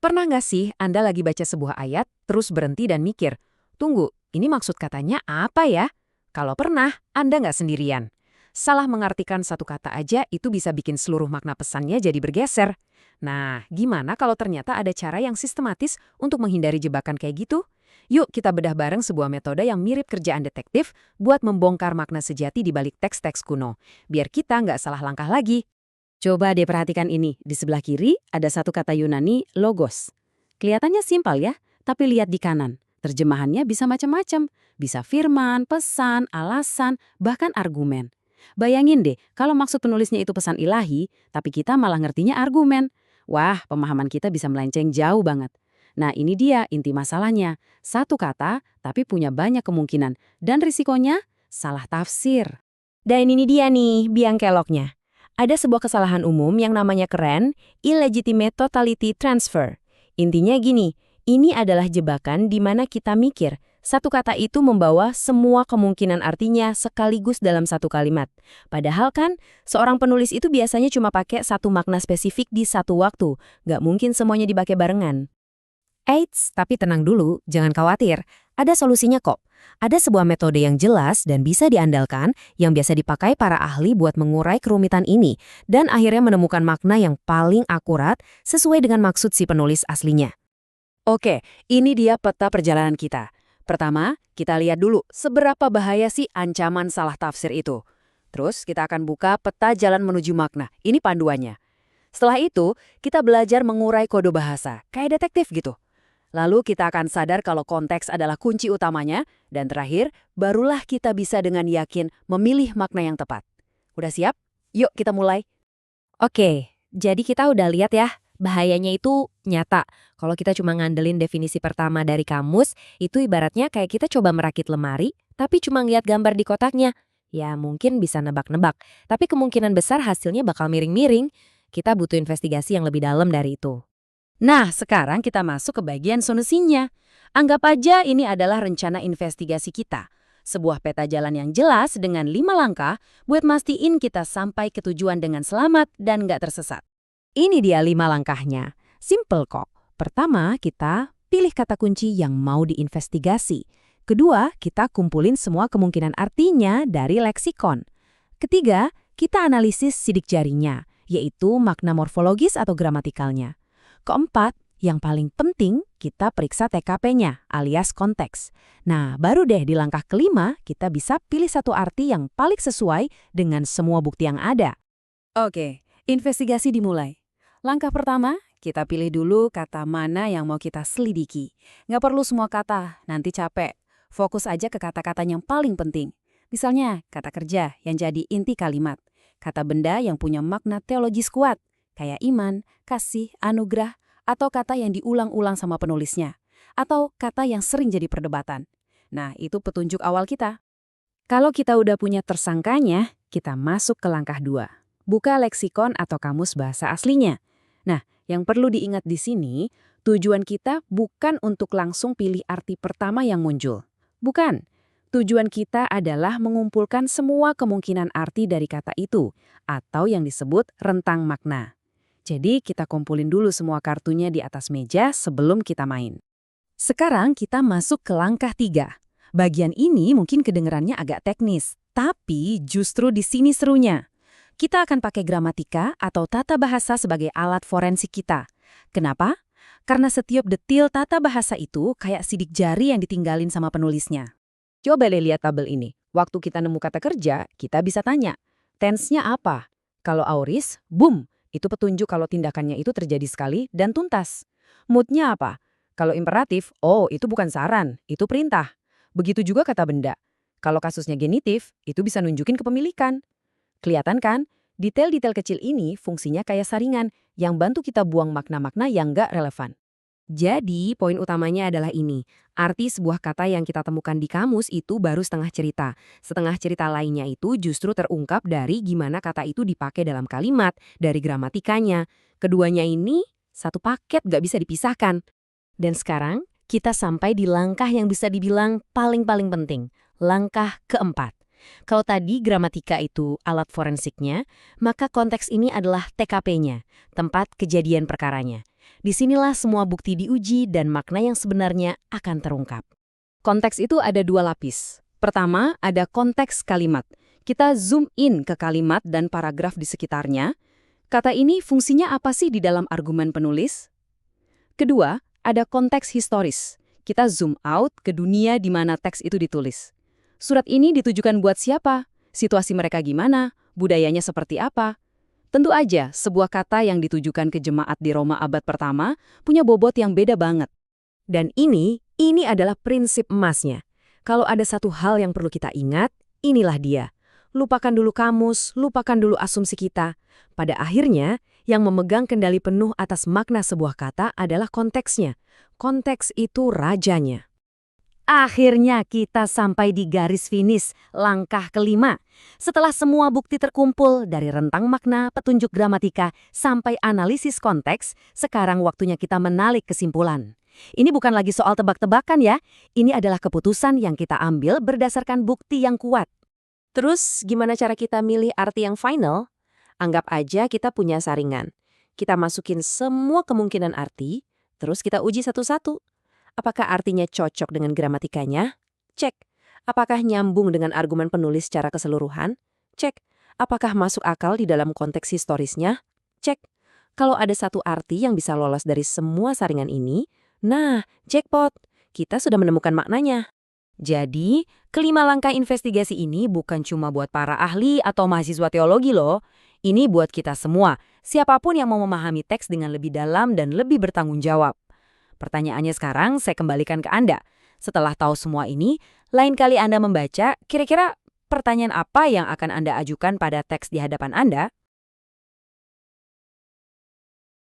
Pernah nggak sih Anda lagi baca sebuah ayat, terus berhenti dan mikir, tunggu, ini maksud katanya apa ya? Kalau pernah, Anda nggak sendirian. Salah mengartikan satu kata aja itu bisa bikin seluruh makna pesannya jadi bergeser. Nah, gimana kalau ternyata ada cara yang sistematis untuk menghindari jebakan kayak gitu? Yuk kita bedah bareng sebuah metode yang mirip kerjaan detektif buat membongkar makna sejati di balik teks-teks kuno. Biar kita nggak salah langkah lagi. Coba deh perhatikan ini, di sebelah kiri ada satu kata Yunani, logos. Kelihatannya simpel ya, tapi lihat di kanan. Terjemahannya bisa macam-macam, bisa firman, pesan, alasan, bahkan argumen. Bayangin deh, kalau maksud penulisnya itu pesan ilahi, tapi kita malah ngertinya argumen. Wah, pemahaman kita bisa melenceng jauh banget. Nah ini dia inti masalahnya. Satu kata, tapi punya banyak kemungkinan. Dan risikonya, salah tafsir. Dan ini dia nih, biang keloknya. Ada sebuah kesalahan umum yang namanya keren, illegitimate totality transfer. Intinya gini, ini adalah jebakan di mana kita mikir, satu kata itu membawa semua kemungkinan artinya sekaligus dalam satu kalimat. Padahal kan, seorang penulis itu biasanya cuma pakai satu makna spesifik di satu waktu, nggak mungkin semuanya dipakai barengan. Eits, tapi tenang dulu, jangan khawatir. Ada solusinya kok. Ada sebuah metode yang jelas dan bisa diandalkan yang biasa dipakai para ahli buat mengurai kerumitan ini dan akhirnya menemukan makna yang paling akurat sesuai dengan maksud si penulis aslinya. Oke, ini dia peta perjalanan kita. Pertama, kita lihat dulu seberapa bahaya sih ancaman salah tafsir itu. Terus kita akan buka peta jalan menuju makna. Ini panduannya. Setelah itu, kita belajar mengurai kode bahasa, kayak detektif gitu. Lalu kita akan sadar kalau konteks adalah kunci utamanya, dan terakhir, barulah kita bisa dengan yakin memilih makna yang tepat. Udah siap? Yuk kita mulai. Oke, jadi kita udah lihat ya, bahayanya itu nyata. Kalau kita cuma ngandelin definisi pertama dari kamus, itu ibaratnya kayak kita coba merakit lemari, tapi cuma ngeliat gambar di kotaknya. Ya mungkin bisa nebak-nebak, tapi kemungkinan besar hasilnya bakal miring-miring. Kita butuh investigasi yang lebih dalam dari itu. Nah, sekarang kita masuk ke bagian solusinya. Anggap aja ini adalah rencana investigasi kita. Sebuah peta jalan yang jelas dengan 5 langkah buat mastiin kita sampai ke tujuan dengan selamat dan nggak tersesat. Ini dia 5 langkahnya. Simple kok. Pertama, kita pilih kata kunci yang mau diinvestigasi. Kedua, kita kumpulin semua kemungkinan artinya dari leksikon. Ketiga, kita analisis sidik jarinya, yaitu makna morfologis atau gramatikalnya. Keempat, yang paling penting, kita periksa TKP-nya alias konteks. Nah, baru deh di langkah kelima, kita bisa pilih satu arti yang paling sesuai dengan semua bukti yang ada. Oke, investigasi dimulai. Langkah pertama, kita pilih dulu kata mana yang mau kita selidiki. Nggak perlu semua kata, nanti capek. Fokus aja ke kata-kata yang paling penting. Misalnya, kata kerja yang jadi inti kalimat. Kata benda yang punya makna teologis kuat, kayak iman, kasih, anugerah, atau kata yang diulang-ulang sama penulisnya. Atau kata yang sering jadi perdebatan. Nah, itu petunjuk awal kita. Kalau kita udah punya tersangkanya, kita masuk ke langkah 2. Buka leksikon atau kamus bahasa aslinya. Nah, yang perlu diingat di sini, tujuan kita bukan untuk langsung pilih arti pertama yang muncul. Bukan. Tujuan kita adalah mengumpulkan semua kemungkinan arti dari kata itu, atau yang disebut rentang makna. Jadi kita kumpulin dulu semua kartunya di atas meja sebelum kita main. Sekarang kita masuk ke langkah 3. Bagian ini mungkin kedengerannya agak teknis, tapi justru di sini serunya. Kita akan pakai gramatika atau tata bahasa sebagai alat forensik kita. Kenapa? Karena setiap detil tata bahasa itu kayak sidik jari yang ditinggalin sama penulisnya. Coba deh lihat tabel ini. Waktu kita nemu kata kerja, kita bisa tanya, tense-nya apa? Kalau aorist, boom! Itu petunjuk kalau tindakannya itu terjadi sekali dan tuntas. Mood-nya apa? Kalau imperatif, oh itu bukan saran, itu perintah. Begitu juga kata benda. Kalau kasusnya genitif, itu bisa nunjukin kepemilikan. Kelihatan kan? Detail-detail kecil ini fungsinya kayak saringan yang bantu kita buang makna-makna yang nggak relevan. Jadi, poin utamanya adalah ini. Arti sebuah kata yang kita temukan di kamus itu baru setengah cerita. Setengah cerita lainnya itu justru terungkap dari gimana kata itu dipakai dalam kalimat, dari gramatikanya. Keduanya ini satu paket gak bisa dipisahkan. Dan sekarang, kita sampai di langkah yang bisa dibilang paling-paling penting. Langkah keempat. Kalau tadi gramatika itu alat forensiknya, maka konteks ini adalah TKP-nya, tempat kejadian perkaranya. Disinilah semua bukti diuji dan makna yang sebenarnya akan terungkap. Konteks itu ada dua lapis. Pertama, ada konteks kalimat. Kita zoom in ke kalimat dan paragraf di sekitarnya. Kata ini fungsinya apa sih di dalam argumen penulis? Kedua, ada konteks historis. Kita zoom out ke dunia di mana teks itu ditulis. Surat ini ditujukan buat siapa? Situasi mereka gimana? Budayanya seperti apa? Tentu aja, sebuah kata yang ditujukan ke jemaat di Roma abad pertama punya bobot yang beda banget. Dan ini adalah prinsip emasnya. Kalau ada satu hal yang perlu kita ingat, inilah dia. Lupakan dulu kamus, lupakan dulu asumsi kita. Pada akhirnya, yang memegang kendali penuh atas makna sebuah kata adalah konteksnya. Konteks itu rajanya. Akhirnya kita sampai di garis finish, langkah kelima. Setelah semua bukti terkumpul dari rentang makna, petunjuk gramatika, sampai analisis konteks, sekarang waktunya kita menarik kesimpulan. Ini bukan lagi soal tebak-tebakan ya, ini adalah keputusan yang kita ambil berdasarkan bukti yang kuat. Terus gimana cara kita milih arti yang final? Anggap aja kita punya saringan. Kita masukin semua kemungkinan arti, terus kita uji satu-satu. Apakah artinya cocok dengan gramatikanya? Cek. Apakah nyambung dengan argumen penulis secara keseluruhan? Cek. Apakah masuk akal di dalam konteks historisnya? Cek. Kalau ada satu arti yang bisa lolos dari semua saringan ini, nah, jackpot. Kita sudah menemukan maknanya. Jadi, kelima langkah investigasi ini bukan cuma buat para ahli atau mahasiswa teologi loh. Ini buat kita semua, siapapun yang mau memahami teks dengan lebih dalam dan lebih bertanggung jawab. Pertanyaannya sekarang saya kembalikan ke Anda. Setelah tahu semua ini, lain kali Anda membaca, kira-kira pertanyaan apa yang akan Anda ajukan pada teks di hadapan Anda?